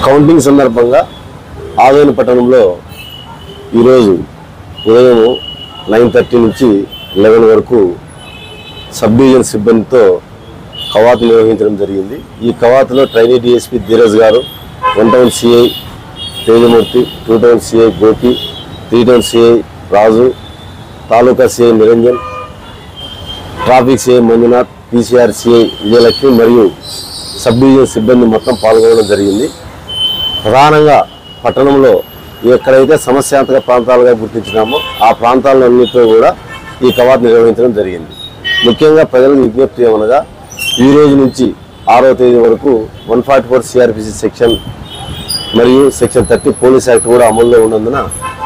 Counting సందర్భంగా ఆదోని పట్టణంలో ఈరోజు ఉదయం 9:30 నుంచి 11 వరకు సబ్ డివిజన్ సిబ్బందితో కవాతు నిర్వహించడం జరిగింది. ఈ కవాతులో ట్రైనీ డిఎస్పీ ధీరజ్ గారు, 1 town CI Tejamurthy, 2 town CI Gopi, 3 town CI Raju, taluka CI Niranjan, traffic CI Manjunath, PCR CI Vijayalakshmi మరియు సబ్ డివిజన్ సిబ్బంది మొత్తం పాల్గొనడం జరిగింది. ప్రధానంగా పట్టణంలో ఎక్కడైతే సమస్యాత్మక ప్రాంతాలుగా గుర్తించినామో ఆ ప్రాంతాలన్నింటిలో కూడా ఈ కవాతు నిర్వహించడం జరిగింది. ముఖ్యంగా ప్రజలకు విజ్ఞప్తి ఏమనగా ఈ రోజు నుంచి 6వ తేదీ వరకు 144 సిఆర్పిసి సెక్షన్ మరియు సెక్షన్ 30 పోలీస్ యాక్ట్ కూడా అమల్లో ఉన్నందున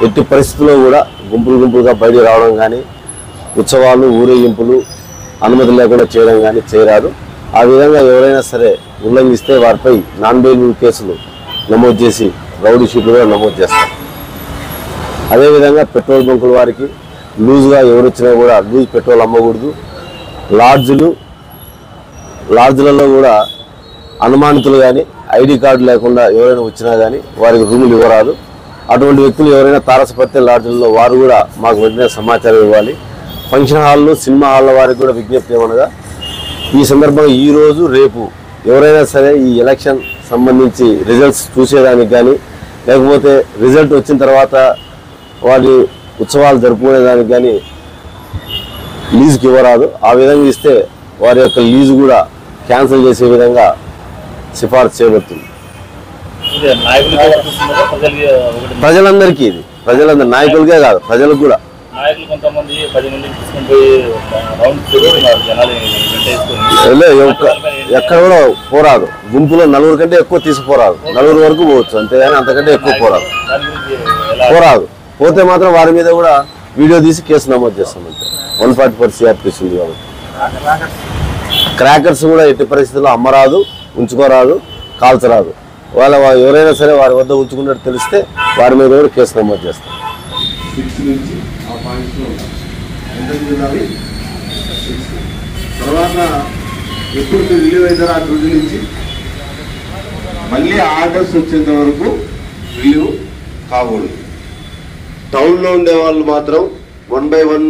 ఎట్టి పరిస్థితుల్లో కూడా గుంపులుగా బయటికి రావడం కానీ, ఉత్సవాలు ఊరేగింపులు అనుమతి లేకుండా చేయడం కానీ చేయరాదు. ఆ విధంగా ఎవరైనా సరే ఉల్లంఘిస్తే వారిపై నాన్ బెయిలబుల్ కేసులు నమోదు చేసి రౌడీ షీట్లు కూడా నమోదు చేస్తారు. అదేవిధంగా పెట్రోల్ బంకుల వారికి లూజ్గా ఎవరు వచ్చినా కూడా లూజ్ పెట్రోల్ అమ్మకూడదు. లాడ్జ్లలో కూడా అనుమానితులు కానీ ఐడి కార్డు లేకుండా ఎవరైనా వచ్చినా కానీ వారికి రూములు ఇవ్వరాదు. అటువంటి వ్యక్తులు ఎవరైనా తారసపడితే లాడ్జ్లలో వారు కూడా మాకు వెంటనే సమాచారం ఇవ్వాలి. ఫంక్షన్ హాళ్ళు, సినిమా హాళ్ళ వారికి కూడా విజ్ఞప్తి ఏమనగా ఈ సందర్భంగా ఈరోజు రేపు ఎవరైనా సరే ఈ ఎలక్షన్ సంబంధించి రిజల్ట్స్ చూసేదానికి కానీ, లేకపోతే రిజల్ట్ వచ్చిన తర్వాత వారి ఉత్సవాలు జరుపుకునేదానికి కానీ లీజుకి ఇవ్వరాదు. ఆ విధంగా ఇస్తే వారి యొక్క లీజు కూడా క్యాన్సిల్ చేసే విధంగా సిఫార్సు చేయబడుతుంది. ప్రజలందరికీ ఇది నాయకులకే కాదు, ప్రజలకు కూడా. ఎక్కడ కూడా పోరాదు. గుంపులో 4 కంటే ఎక్కువ తీసుకుపోరాదు. 4 వరకు పోవచ్చు అంతేగాని అంతకంటే ఎక్కువ పోరాదు. పోతే మాత్రం వారి మీద కూడా వీడియో తీసి కేసు నమోదు చేస్తాం. అంతే 144 సిఆర్పిసి ఉంది కాబట్టి. క్రాకర్స్ కూడా ఎట్టి పరిస్థితుల్లో అమ్మరాదు, ఉంచుకోరాదు, కాల్చరాదు. ఎవరైనా సరే వారి వద్ద ఉంచుకున్నట్టు తెలిస్తే వారి మీద కూడా కేసు నమోదు చేస్తాం. 6 నుంచి ఆ పాయింట్స్లో ఉండాలి. తర్వాత ఎప్పుడు రిలీవ్ అవుతారో ఆ రోజు నుంచి మళ్ళీ ఆర్డర్స్ వచ్చేంత వరకు రిలీవ్ కాకూడదు. టౌన్లో ఉండే వాళ్ళు మాత్రం 1 by 1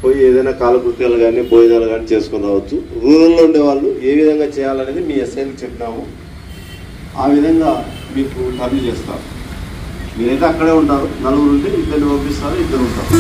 పోయి ఏదైనా కాలకృత్యాలు కానీ భోజనాలు కానీ చేసుకుని రావచ్చు. రూరల్లో ఉండే వాళ్ళు ఏ విధంగా చేయాలనేది మీ ఎస్ఐకి చెప్పినాము. ఆ విధంగా మీకు టర్న్ చేస్తారు. మీరైతే అక్కడే ఉంటారు. 4 ఉంటే 2 పంపిస్తారు, 2 ఉంటారు.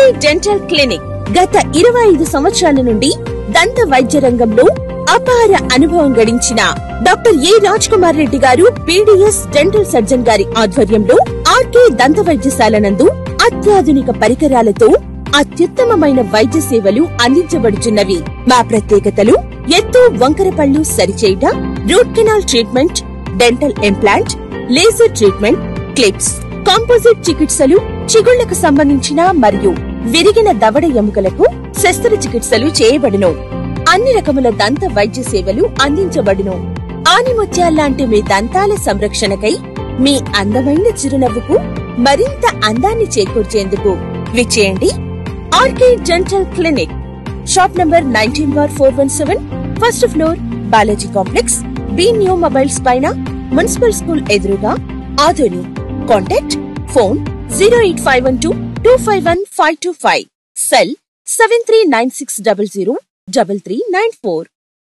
ఆర్కే డెంటల్ క్లినిక్ గత 25 సంవత్సరాల నుండి దంత వైద్య రంగంలో అపార అనుభవం గడించిన డాక్టర్ ఏ రాజ్ కుమార్ రెడ్డి గారు పీడీఎస్ డెంటల్ సర్జన్ గారి ఆధ్వర్యంలో ఆర్కే దంత వైద్యశాల నందు అత్యాధునిక పరికరాలతో అత్యుత్తమమైన వైద్య సేవలు అందించబడుచున్నవి. మా ప్రత్యేకతలు ఎత్తు వంకర పళ్ళు సరిచేయుట, root canal treatment, dental implant, laser treatment, clips, composite చికిత్సలు, చిగుళ్లకు సంబంధించిన మరియు విరిగిన దవడ ఎముకలకు శస్త్రచికిత్సలు చేయబడును. అన్ని రకముల దంత వైద్య సేవలు అందించబడును. ఆనిముత్యాల్లాంటి మీ దంతాల సంరక్షణకై మీ అందమైన చిరునవ్వుకు మరింత అందాన్ని చేకూర్చేందుకు విచ్చేయండి RK dental clinic. Shop number 19/417, first floor, Balaji complex, B new mobiles పైన, మున్సిపల్ స్కూల్ ఎదురుగా, ఆదోని. Contact phone 08512251525, cell 7396003394.